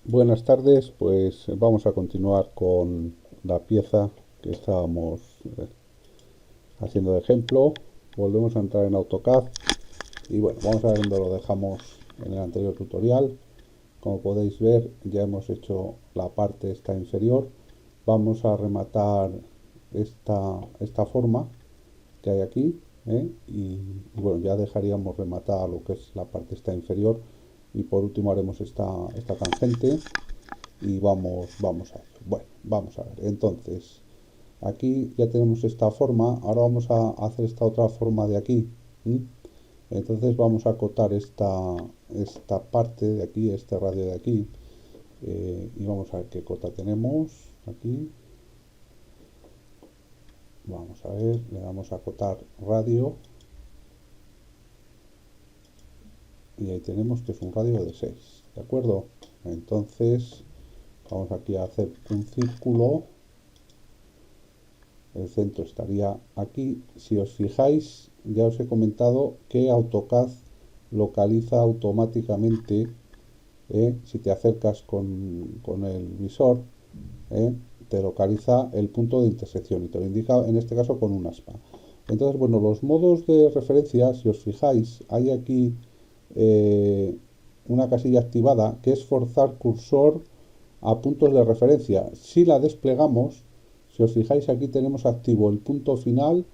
Buenas tardes, pues vamos a continuar con la pieza que estábamos haciendo de ejemplo. Volvemos a entrar en AutoCAD y bueno, vamos a ver dónde lo dejamos en el anterior tutorial. Como podéis ver, ya hemos hecho la parte esta inferior. Vamos a rematar esta forma que hay aquí, y bueno, ya dejaríamos rematada lo que es la parte esta inferior y por último haremos esta tangente y vamos a ello. Bueno, vamos a ver. Entonces, aquí ya tenemos esta forma. Ahora vamos a hacer esta otra forma de aquí. ¿M? Entonces vamos a acotar esta parte de aquí, este radio de aquí. Y vamos a ver qué cota tenemos aquí. Vamos a ver, le damos a acotar radio. Y ahí tenemos que es un radio de 6. ¿De acuerdo? Entonces, vamos aquí a hacer un círculo. El centro estaría aquí. Si os fijáis, ya os he comentado que AutoCAD localiza automáticamente, si te acercas con el visor, te localiza el punto de intersección y te lo indica en este caso con un aspa. Entonces, bueno, los modos de referencia, si os fijáis, hay aquí una casilla activada que es forzar cursor a puntos de referencia. Si la desplegamos, si os fijáis, aquí tenemos activo el punto final,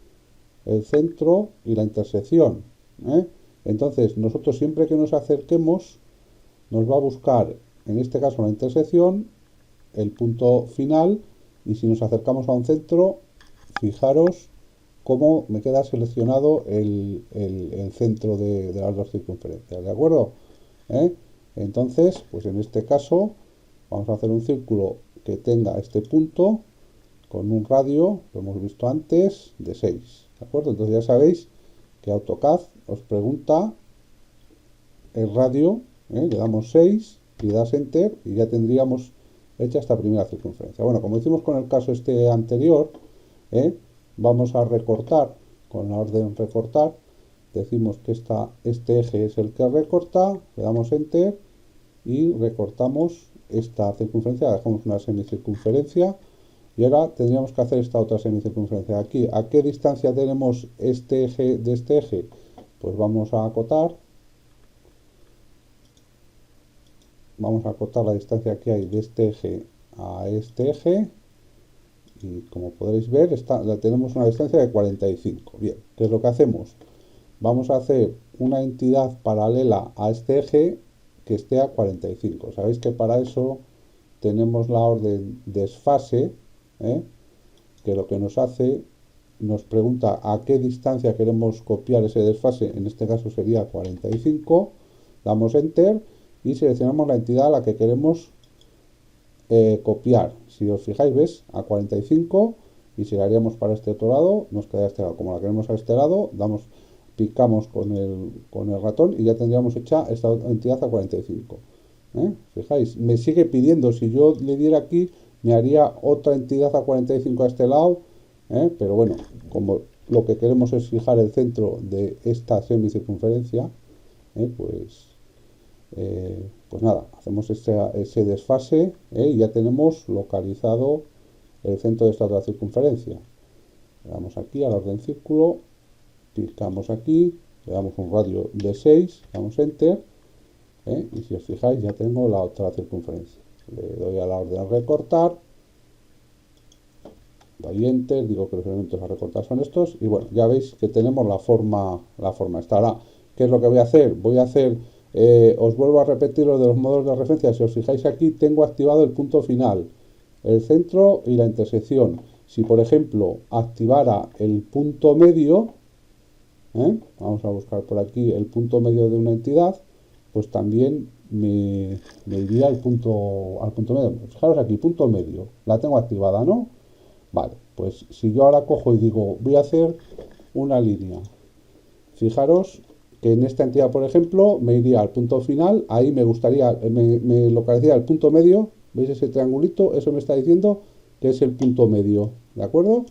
el centro y la intersección. ¿eh? Entonces, nosotros siempre que nos acerquemos, nos va a buscar, en este caso, la intersección, el punto final, y si nos acercamos a un centro, fijaros cómo me queda seleccionado el centro de las dos circunferencias. ¿De acuerdo? ¿Eh? Entonces, pues en este caso, vamos a hacer un círculo que tenga este punto con un radio, lo hemos visto antes, de 6. ¿De acuerdo? Entonces ya sabéis que AutoCAD os pregunta el radio, le damos 6 y das Enter y ya tendríamos hecha esta primera circunferencia. Bueno, como hicimos con el caso este anterior, ¿eh? Vamos a recortar con la orden recortar. Decimos que este eje es el que recorta, le damos Enter y recortamos esta circunferencia, dejamos una semicircunferencia y ahora tendríamos que hacer esta otra semicircunferencia de aquí. ¿A qué distancia tenemos este eje de este eje? Pues vamos a acotar la distancia que hay de este eje a este eje y como podréis ver tenemos una distancia de 45. Bien, ¿qué es lo que hacemos? Vamos a hacer una entidad paralela a este eje que esté a 45. Sabéis que para eso tenemos la orden desfase, ¿eh? Que lo que nos hace, nos pregunta a qué distancia queremos copiar ese desfase, en este caso sería 45, damos Enter y seleccionamos la entidad a la que queremos copiar. Si os fijáis, ves, a 45 y si la haríamos para este otro lado, nos queda este lado. Como la queremos a este lado, picamos con el ratón y ya tendríamos hecha esta entidad a 45. Fijáis, me sigue pidiendo, si yo le diera aquí, me haría otra entidad a 45 a este lado, pero bueno, como lo que queremos es fijar el centro de esta semicircunferencia, pues nada, hacemos ese desfase, y ya tenemos localizado el centro de esta otra circunferencia. Le damos aquí a la orden círculo, picamos aquí, le damos un radio de 6, damos Enter, y si os fijáis ya tengo la otra circunferencia. Le doy a la orden recortar, doy Enter, digo que los elementos a recortar son estos, y bueno, ya veis que tenemos la forma esta. Ahora, ¿qué es lo que voy a hacer? Os vuelvo a repetir lo de los modos de referencia. Si os fijáis aquí, tengo activado el punto final, el centro y la intersección. Si, por ejemplo, activara el punto medio, vamos a buscar por aquí el punto medio de una entidad, pues también me iría al punto medio. Fijaros aquí, punto medio, la tengo activada, ¿no? Vale, pues si yo ahora cojo y digo, voy a hacer una línea, fijaros que en esta entidad, por ejemplo, me iría al punto final, ahí me localizaría el punto medio, ¿veis ese triangulito? Eso me está diciendo que es el punto medio, ¿de acuerdo?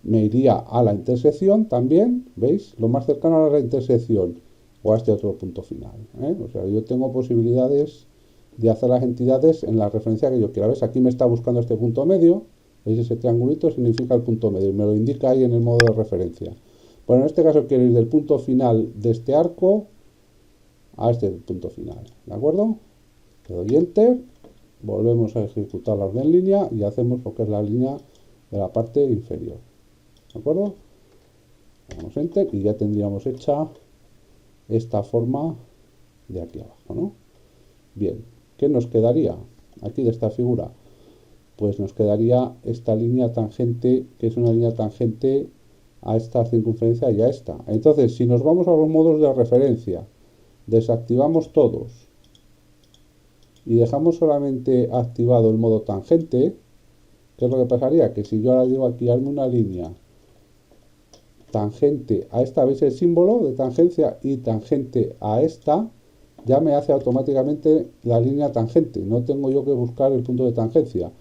Me iría a la intersección también, ¿veis? Lo más cercano a la intersección o a este otro punto final, O sea, yo tengo posibilidades de hacer las entidades en la referencia que yo quiera. ¿Ves? Aquí me está buscando este punto medio. ¿Veis? Ese triangulito significa el punto medio y me lo indica ahí en el modo de referencia. Bueno, en este caso quiero ir del punto final de este arco a este punto final. ¿De acuerdo? Le doy Enter, volvemos a ejecutar la orden en línea y hacemos lo que es la línea de la parte inferior. ¿De acuerdo? Damos Enter y ya tendríamos hecha esta forma de aquí abajo, ¿no? Bien, ¿qué nos quedaría aquí de esta figura? Pues nos quedaría esta línea tangente, que es una línea tangente a esta circunferencia y a esta. Entonces, si nos vamos a los modos de referencia, desactivamos todos y dejamos solamente activado el modo tangente, ¿qué es lo que pasaría? Que si yo ahora digo aquí, hazme una línea tangente a esta, ¿veis el símbolo de tangencia? Y tangente a esta, ya me hace automáticamente la línea tangente. No tengo yo que buscar el punto de tangencia,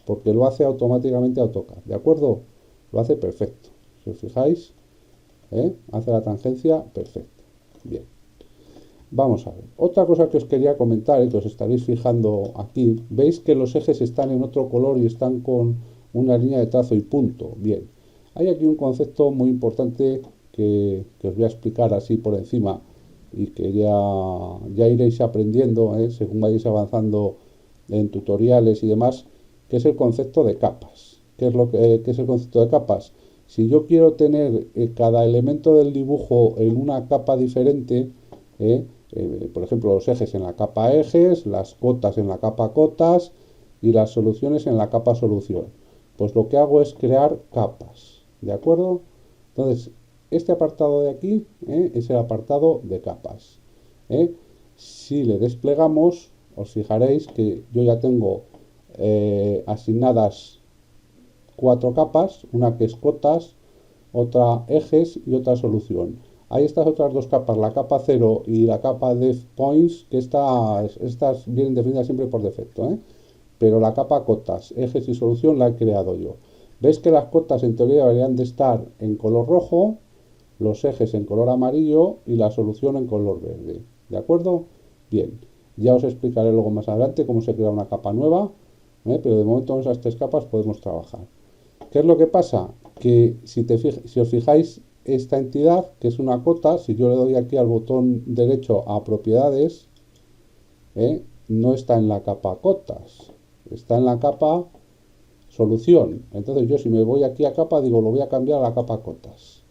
porque lo hace automáticamente AutoCAD, ¿de acuerdo? Lo hace perfecto. Si os fijáis, hace la tangencia perfecta. Bien. Vamos a ver. Otra cosa que os quería comentar, que os estaréis fijando aquí, veis que los ejes están en otro color y están con una línea de trazo y punto. Bien. Hay aquí un concepto muy importante que os voy a explicar así por encima y que ya iréis aprendiendo según vayáis avanzando en tutoriales y demás, que es el concepto de capas. ¿Qué es el concepto de capas? Si yo quiero tener cada elemento del dibujo en una capa diferente, por ejemplo, los ejes en la capa ejes, las cotas en la capa cotas y las soluciones en la capa solución, pues lo que hago es crear capas, ¿de acuerdo? Entonces, este apartado de aquí es el apartado de capas. Si le desplegamos, os fijaréis que yo ya tengo asignadas 4 capas, una que es cotas, otra ejes y otra solución. Hay estas otras dos capas, la capa 0 y la capa Depth Points, que estas vienen definidas siempre por defecto, pero la capa cotas, ejes y solución la he creado yo. Veis que las cotas en teoría deberían de estar en color rojo, los ejes en color amarillo y la solución en color verde. ¿De acuerdo? Bien, ya os explicaré luego más adelante cómo se crea una capa nueva, pero de momento con esas 3 capas podemos trabajar. ¿Qué es lo que pasa? Que si os fijáis, esta entidad, que es una cota, si yo le doy aquí al botón derecho a propiedades, no está en la capa cotas, está en la capa solución. Entonces yo si me voy aquí a capa, digo, lo voy a cambiar a la capa cotas.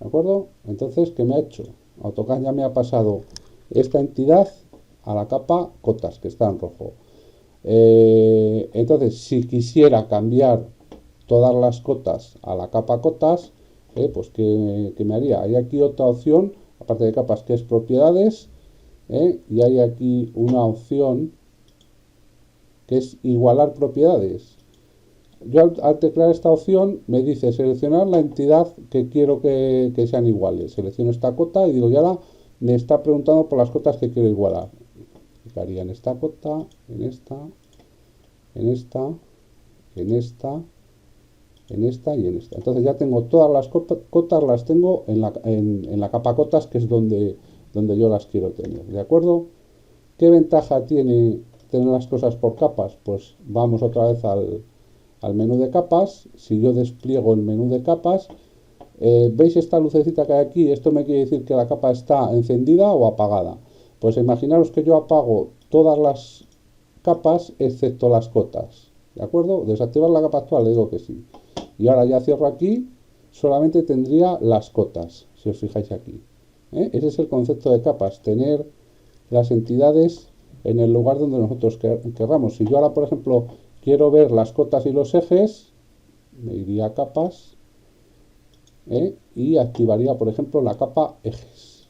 ¿De acuerdo? Entonces, ¿qué me ha hecho? AutoCAD ya me ha pasado esta entidad a la capa cotas, que está en rojo. Entonces, si quisiera cambiar todas las cotas a la capa cotas, pues ¿qué me haría? Hay aquí otra opción, aparte de capas, que es propiedades, y hay aquí una opción que es igualar propiedades. Yo al teclear esta opción me dice seleccionar la entidad que quiero que sean iguales. Selecciono esta cota y digo, ya ahora me está preguntando por las cotas que quiero igualar. Clicaría en esta cota, en esta, en esta, en esta, en esta y en esta. Entonces ya tengo todas las cotas, las tengo en la capa cotas, que es donde yo las quiero tener. ¿De acuerdo? ¿Qué ventaja tiene tener las cosas por capas? Pues vamos otra vez al menú de capas. Si yo despliego el menú de capas, ¿veis esta lucecita que hay aquí? Esto me quiere decir que la capa está encendida o apagada. Pues imaginaros que yo apago todas las capas excepto las cotas. ¿De acuerdo? Desactivar la capa actual, le digo que sí. Y ahora ya cierro aquí, solamente tendría las cotas, si os fijáis aquí. Ese es el concepto de capas, tener las entidades en el lugar donde nosotros querramos. Si yo ahora, por ejemplo, quiero ver las cotas y los ejes, me iría a capas y activaría, por ejemplo, la capa ejes.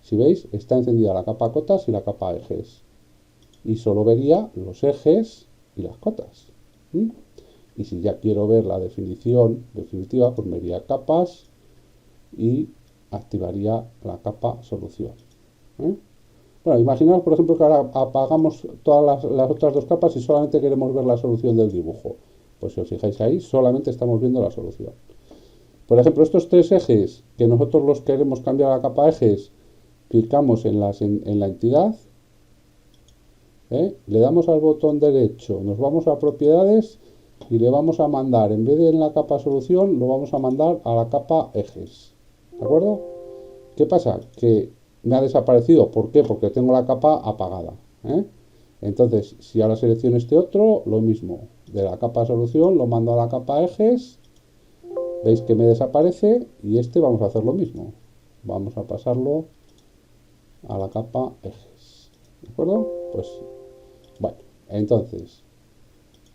Si veis, está encendida la capa cotas y la capa ejes. Y solo vería los ejes y las cotas. Y si ya quiero ver la definición definitiva, pues me iría a capas y activaría la capa solución. Bueno, imaginaos, por ejemplo, que ahora apagamos todas las otras dos capas y solamente queremos ver la solución del dibujo. Pues si os fijáis ahí, solamente estamos viendo la solución. Por ejemplo, estos 3 ejes, que nosotros los queremos cambiar a la capa ejes, clicamos en la entidad, Le damos al botón derecho, nos vamos a propiedades y le vamos a mandar, en vez de en la capa solución, lo vamos a mandar a la capa ejes. ¿De acuerdo? ¿Qué pasa? Que me ha desaparecido. ¿Por qué? Porque tengo la capa apagada. Entonces, si ahora selecciono este otro, lo mismo. De la capa solución lo mando a la capa ejes. Veis que me desaparece y este vamos a hacer lo mismo. Vamos a pasarlo a la capa ejes. ¿De acuerdo? Pues bueno, entonces,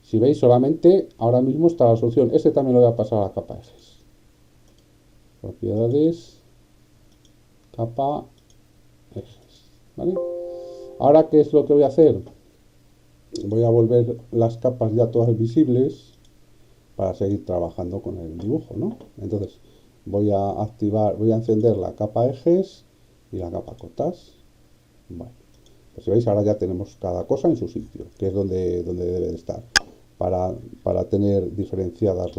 si veis solamente ahora mismo está la solución. Este también lo voy a pasar a la capa ejes. Propiedades, capa ejes. ¿Vale? Ahora, ¿qué es lo que voy a hacer? Voy a volver las capas ya todas visibles para seguir trabajando con el dibujo, ¿no? Entonces, voy a encender la capa ejes y la capa cotas. Bueno, pues si veis, ahora ya tenemos cada cosa en su sitio, que es donde debe de estar, para tener diferenciadas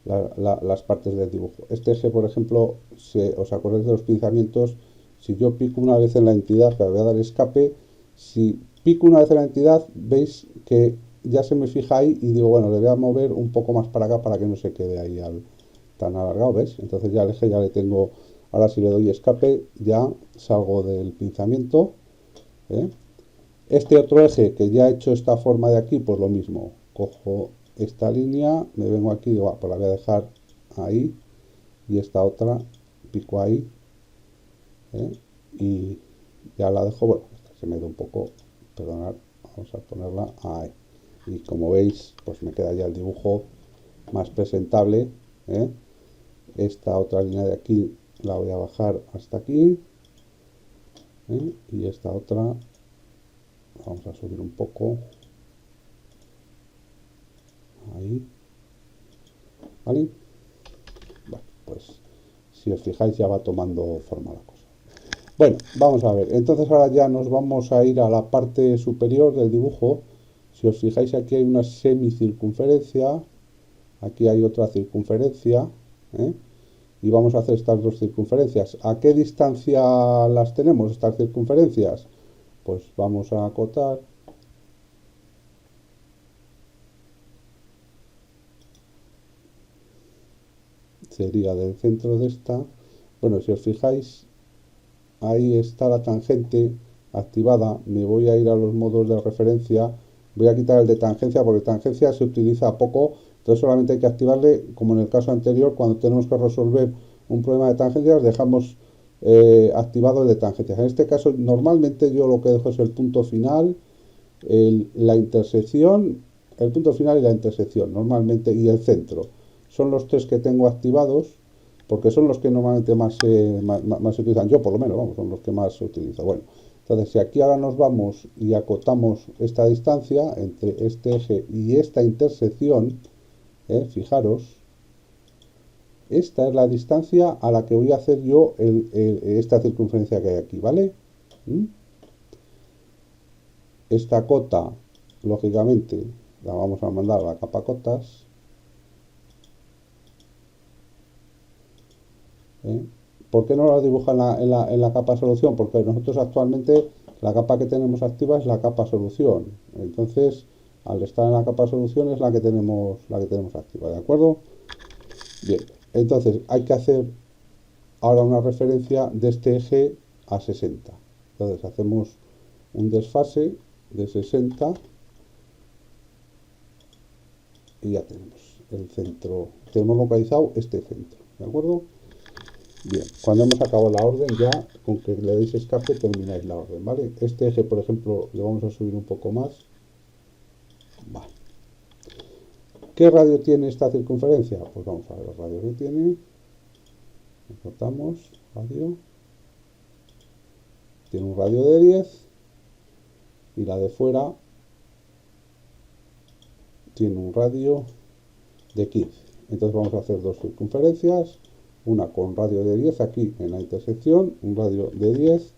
las partes del dibujo. Este eje, por ejemplo, si os acordáis de los pinzamientos, si yo pico una vez en la entidad, que le voy a dar escape, si pico una vez en la entidad, veis que ya se me fija ahí y digo, bueno, le voy a mover un poco más para acá para que no se quede ahí tan alargado, ¿ves? Entonces ya el eje ya le tengo, ahora si le doy escape, ya salgo del pinzamiento, ¿eh? Este otro eje que ya he hecho esta forma de aquí, pues lo mismo, cojo esta línea, me vengo aquí y digo, pues la voy a dejar ahí, y esta otra pico ahí, y ya la dejo, bueno, se me da un poco, perdonad, vamos a ponerla ahí, y como veis, pues me queda ya el dibujo más presentable, ¿eh? Esta otra línea de aquí la voy a bajar hasta aquí, y esta otra vamos a subir un poco ahí, ¿vale? Bueno, pues si os fijáis ya va tomando forma la cosa. Bueno, vamos a ver, entonces ahora ya nos vamos a ir a la parte superior del dibujo. Si os fijáis, aquí hay una semicircunferencia, aquí hay otra circunferencia, ¿eh? Y vamos a hacer estas dos circunferencias. ¿A qué distancia las tenemos estas circunferencias? Pues vamos a acotar. Sería del centro de esta. Bueno, si os fijáis, ahí está la tangente activada. Me voy a ir a los modos de referencia. Voy a quitar el de tangencia porque tangencia se utiliza poco. Entonces solamente hay que activarle, como en el caso anterior, cuando tenemos que resolver un problema de tangencias, dejamos activado el de tangencias. En este caso, normalmente yo lo que dejo es el punto final, la intersección, el punto final y la intersección, normalmente, y el centro. Son los tres que tengo activados porque son los que normalmente más se utilizan. Yo, por lo menos, vamos, son los que más se utilizan. Bueno, entonces, si aquí ahora nos vamos y acotamos esta distancia entre este eje y esta intersección, fijaros, esta es la distancia a la que voy a hacer yo esta circunferencia que hay aquí, ¿vale? Esta cota, lógicamente, la vamos a mandar a la capa cotas. ¿Por qué no la dibuja en la capa solución? Porque nosotros actualmente la capa que tenemos activa es la capa solución. Entonces, al estar en la capa solución es la que tenemos activa, ¿de acuerdo? Bien, entonces hay que hacer ahora una referencia de este eje a 60. Entonces hacemos un desfase de 60 y ya tenemos el centro, tenemos localizado este centro, ¿de acuerdo? Bien, cuando hemos acabado la orden ya, con que le deis escape termináis la orden, ¿vale? Este eje, por ejemplo, le vamos a subir un poco más. Vale. ¿Qué radio tiene esta circunferencia? Pues vamos a ver el radio que tiene. Cortamos, radio. Tiene un radio de 10 y la de fuera tiene un radio de 15. Entonces vamos a hacer dos circunferencias, una con radio de 10 aquí en la intersección, un radio de 10,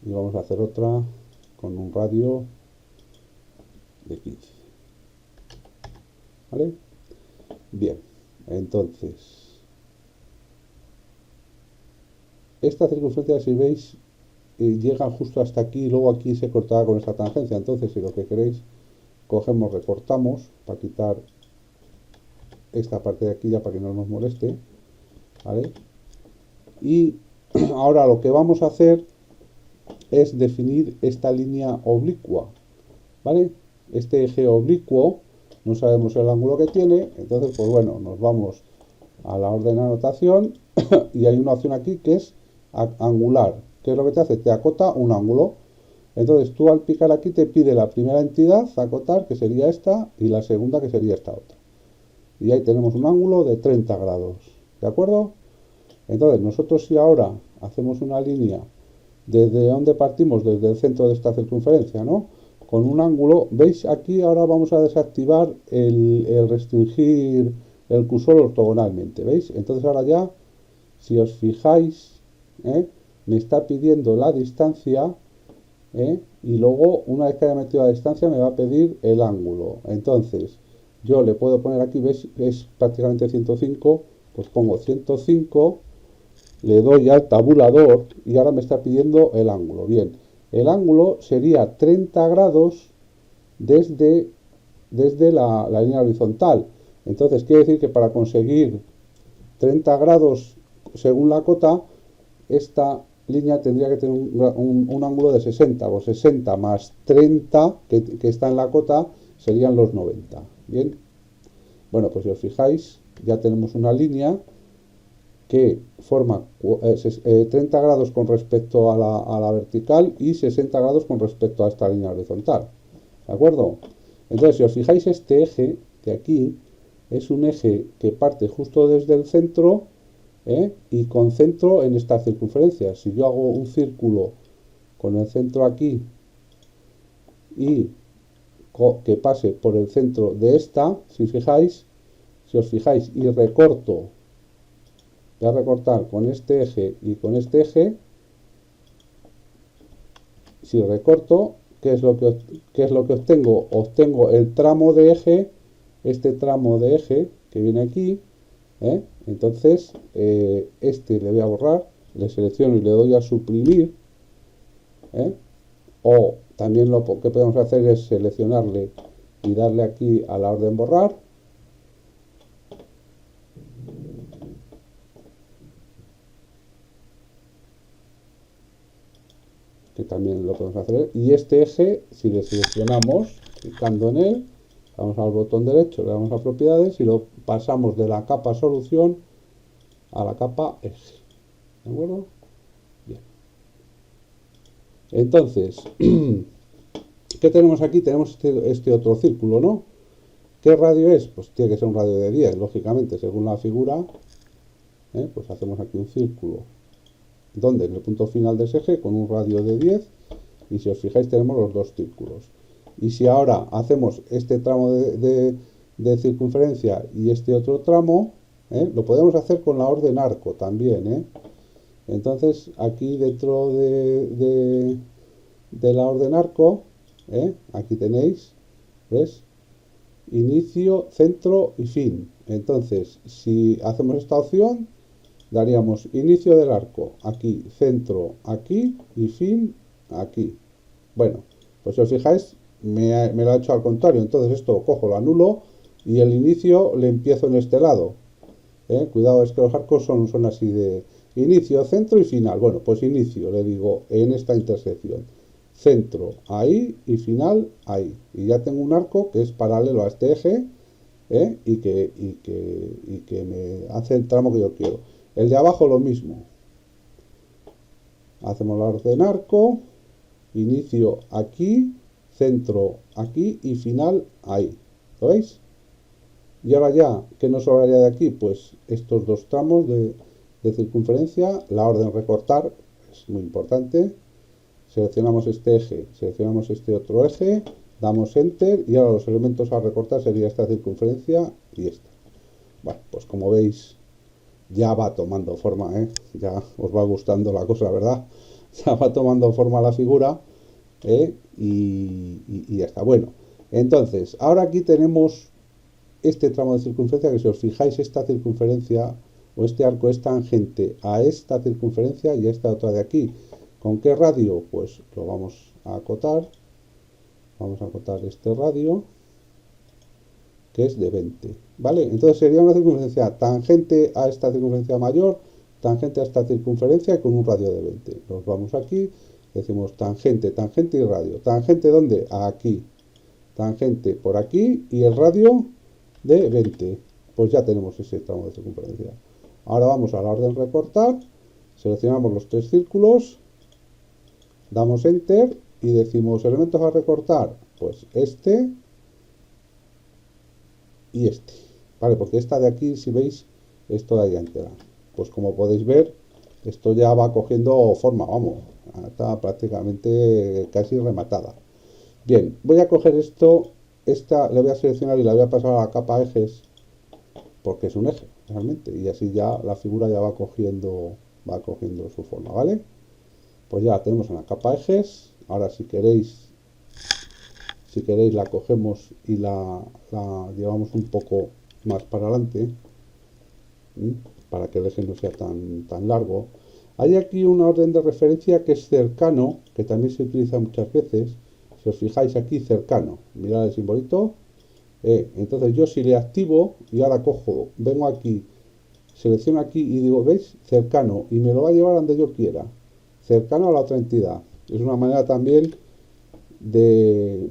y vamos a hacer otra con un radio de 15. ¿Vale? Bien, entonces esta circunferencia, si veis, llegan justo hasta aquí y luego aquí se cortará con esta tangencia. Entonces, si lo que queréis, cogemos, recortamos para quitar esta parte de aquí ya para que no nos moleste, ¿vale? Y ahora lo que vamos a hacer es definir esta línea oblicua, ¿vale? Este eje oblicuo, no sabemos el ángulo que tiene, entonces pues bueno, nos vamos a la orden de anotación y hay una opción aquí que es angular. ¿Qué es lo que te hace? Te acota un ángulo. Entonces tú al picar aquí te pide la primera entidad, acotar, que sería esta, y la segunda, que sería esta otra. Y ahí tenemos un ángulo de 30 grados, ¿de acuerdo? Entonces nosotros si ahora hacemos una línea desde donde partimos, desde el centro de esta circunferencia, ¿no? Con un ángulo, ¿veis? Aquí ahora vamos a desactivar el restringir el cursor ortogonalmente, ¿veis? Entonces ahora ya, si os fijáis, me está pidiendo la distancia, y luego una vez que haya metido la distancia me va a pedir el ángulo. Entonces yo le puedo poner aquí, ¿veis? Es prácticamente 105, pues pongo 105, le doy al tabulador y ahora me está pidiendo el ángulo. Bien, el ángulo sería 30 grados desde la línea horizontal. Entonces quiere decir que para conseguir 30 grados según la cota, esta línea tendría que tener un ángulo de 60, o 60 más 30 que está en la cota serían los 90. Bien, bueno, pues si os fijáis, ya tenemos una línea que forma 30 grados con respecto a la vertical y 60 grados con respecto a esta línea horizontal. ¿De acuerdo? Entonces, si os fijáis, este eje de aquí es un eje que parte justo desde el centro, y con centro en esta circunferencia. Si yo hago un círculo con el centro aquí y que pase por el centro de esta, si os fijáis y recorto, voy a recortar con este eje y con este eje, si recorto, ¿qué es lo que obtengo? Obtengo el tramo de eje, este tramo de eje que viene aquí, entonces este le voy a borrar, le selecciono y le doy a suprimir, o también lo que podemos hacer es seleccionarle y darle aquí a la orden borrar, que también lo podemos hacer, y este eje, si le seleccionamos clicando en él, vamos al botón derecho, le damos a propiedades y lo pasamos de la capa solución a la capa eje. ¿De acuerdo? Bien. Entonces, ¿qué tenemos aquí? Tenemos este otro círculo, ¿no? ¿Qué radio es? Pues tiene que ser un radio de 10, lógicamente, según la figura. Pues hacemos aquí un círculo, donde en el punto final de ese eje con un radio de 10, y si os fijáis tenemos los dos círculos. Y si ahora hacemos este tramo de circunferencia y este otro tramo, lo podemos hacer con la orden arco también. Entonces aquí dentro de la orden arco, aquí tenéis, ¿ves? Inicio, centro y fin. Entonces si hacemos esta opción, daríamos inicio del arco aquí, centro aquí y fin aquí. Bueno, pues si os fijáis, me lo ha hecho al contrario. Entonces esto lo cojo, lo anulo y el inicio le empiezo en este lado. Cuidado, es que los arcos son así de inicio, centro y final. Bueno, pues inicio, le digo, en esta intersección. Centro ahí y final ahí. Y ya tengo un arco que es paralelo a este eje, y que me hace el tramo que yo quiero. El de abajo lo mismo. Hacemos la orden arco, inicio aquí, centro aquí y final ahí. ¿Lo veis? Y ahora ya, ¿qué nos sobraría de aquí? Pues estos dos tramos de circunferencia, la orden recortar es muy importante. Seleccionamos este eje, seleccionamos este otro eje, damos enter y ahora los elementos a recortar sería esta circunferencia y esta. Bueno, pues como veis, ya va tomando forma, ya os va gustando la cosa, ¿verdad? Ya va tomando forma la figura, y ya está. Bueno, entonces, ahora aquí tenemos este tramo de circunferencia, que si os fijáis, esta circunferencia o este arco es tangente a esta circunferencia y a esta otra de aquí. ¿Con qué radio? Pues lo vamos a acotar. Vamos a acotar este radio, que es de 20, ¿vale? Entonces sería una circunferencia tangente a esta circunferencia mayor, tangente a esta circunferencia y con un radio de 20. Nos vamos aquí, decimos tangente, tangente y radio. ¿Tangente dónde? Aquí. Tangente por aquí y el radio de 20. Pues ya tenemos ese tramo de circunferencia. Ahora vamos a la orden recortar, seleccionamos los tres círculos, damos enter y decimos elementos a recortar, pues este y este, ¿vale? Porque esta de aquí, si veis, es toda ya entera. Pues como podéis ver, esto ya va cogiendo forma, vamos, está prácticamente casi rematada. Bien, voy a coger esta le voy a seleccionar y la voy a pasar a la capa ejes, porque es un eje, realmente, y así ya la figura ya va cogiendo su forma, ¿vale? Pues ya la tenemos en la capa ejes. Ahora si queréis la cogemos y la llevamos un poco más para adelante, ¿sí? Para que el eje no sea tan largo. Hay aquí una orden de referencia que es cercano, que también se utiliza muchas veces. Si os fijáis aquí, cercano, mirad el simbolito. Entonces yo si le activo y ahora cojo, vengo aquí, selecciono aquí y digo, ¿veis? Cercano, y me lo va a llevar donde yo quiera, cercano a la otra entidad. Es una manera también de,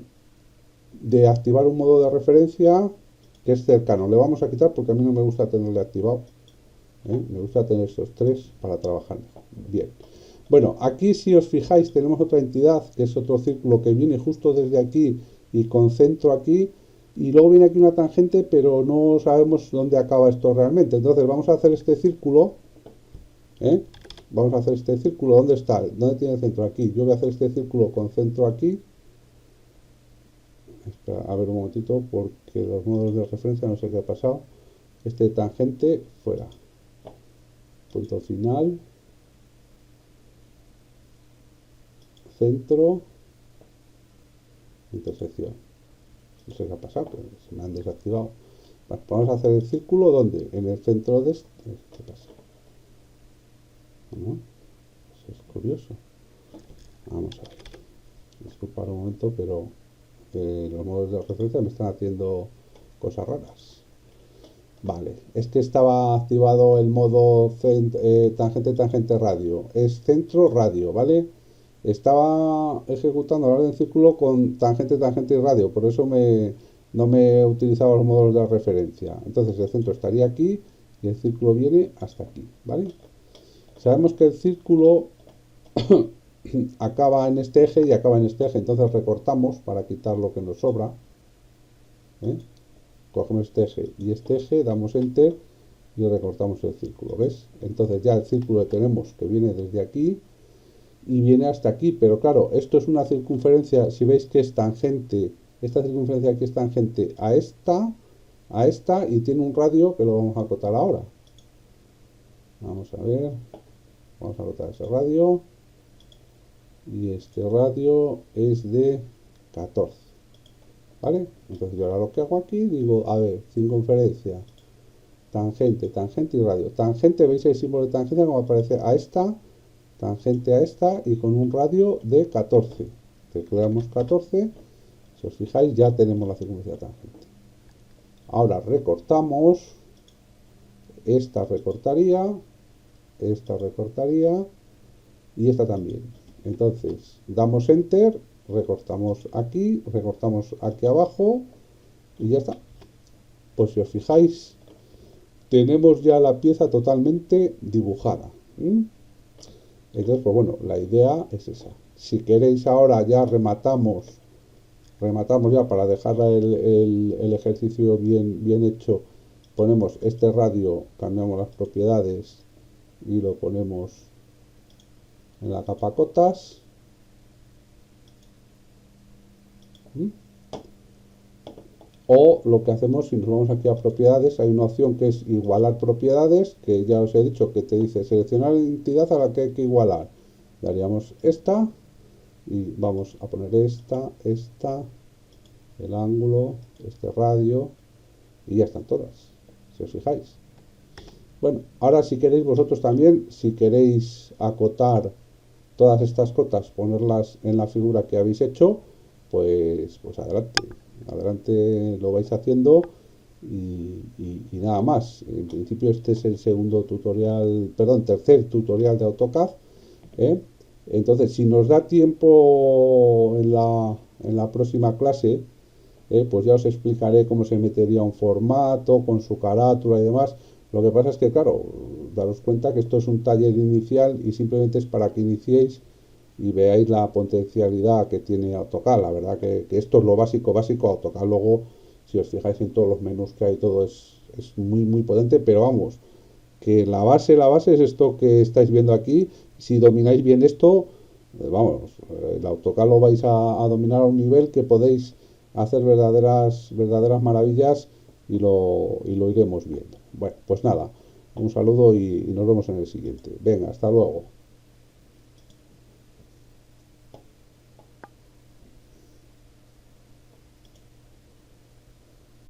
de activar un modo de referencia que es cercano. Le vamos a quitar porque a mí no me gusta tenerle activado. Me gusta tener estos tres para trabajar mejor. Bien. Bueno, aquí si os fijáis tenemos otra entidad que es otro círculo que viene justo desde aquí y concentro aquí y luego viene aquí una tangente pero no sabemos dónde acaba esto realmente. Entonces vamos a hacer este círculo. Vamos a hacer este círculo. ¿Dónde está? ¿Dónde tiene el centro? Aquí. Yo voy a hacer este círculo con centro aquí. Espera, a ver un momentito porque los modos de referencia no sé qué ha pasado. Este tangente fuera. Punto final. Centro. Intersección. No sé qué ha pasado, pero se me han desactivado. Bueno, vamos a hacer el círculo ¿dónde? En el centro de este. ¿Qué pasa? ¿No? Eso es curioso. Vamos a ver. Disculpad un momento, pero los modos de referencia me están haciendo cosas raras. Vale, es que estaba activado el modo tangente, tangente radio. Es centro radio, ¿vale? Estaba ejecutando la orden círculo con tangente, tangente y radio. Por eso no me he utilizado los modos de referencia. Entonces el centro estaría aquí y el círculo viene hasta aquí, ¿vale? Sabemos que el círculo acaba en este eje y acaba en este eje. Entonces recortamos para quitar lo que nos sobra. Cogemos este eje, damos enter y recortamos el círculo, ¿ves? Entonces ya el círculo que tenemos que viene desde aquí y viene hasta aquí, pero claro, esto es una circunferencia, si veis que es tangente, esta circunferencia aquí es tangente a esta y tiene un radio que lo vamos a acotar ahora. Vamos a ver, vamos a acotar ese radio y este radio es de 14. ¿Vale? Entonces yo ahora lo que hago aquí, digo, a ver, circunferencia, tangente, tangente y radio. Tangente, veis el símbolo de tangente como aparece a esta, tangente a esta y con un radio de 14. Tecleamos 14, si os fijáis ya tenemos la circunferencia tangente. Ahora recortamos, esta recortaría y esta también. Entonces damos enter, recortamos aquí abajo y ya está. Pues si os fijáis tenemos ya la pieza totalmente dibujada. Entonces pues bueno, la idea es esa. Si queréis ahora ya rematamos ya para dejar el ejercicio bien hecho. Ponemos este radio, cambiamos las propiedades y lo ponemos en la capa cotas. O lo que hacemos, si nos vamos aquí a propiedades, hay una opción que es igualar propiedades, que ya os he dicho que te dice seleccionar la entidad a la que hay que igualar. Daríamos esta y vamos a poner esta, el ángulo, este radio y ya están todas, si os fijáis. Bueno, ahora si queréis vosotros también, si queréis acotar todas estas cotas, ponerlas en la figura que habéis hecho, pues adelante, adelante lo vais haciendo y nada más. En principio este es el segundo tutorial, perdón, tercer tutorial de AutoCAD, ¿eh? Entonces, si nos da tiempo en la próxima clase, pues ya os explicaré cómo se metería un formato con su carátula y demás. Lo que pasa es que, claro, daros cuenta que esto es un taller inicial y simplemente es para que iniciéis y veáis la potencialidad que tiene AutoCAD. La verdad que esto es lo básico, básico. AutoCAD luego, si os fijáis en todos los menús que hay, todo es muy, muy potente, pero vamos, que la base es esto que estáis viendo aquí. Si domináis bien esto, vamos, el AutoCAD lo vais a dominar a un nivel que podéis hacer verdaderas maravillas y lo iremos viendo. Bueno, pues nada, un saludo y nos vemos en el siguiente. Venga, hasta luego.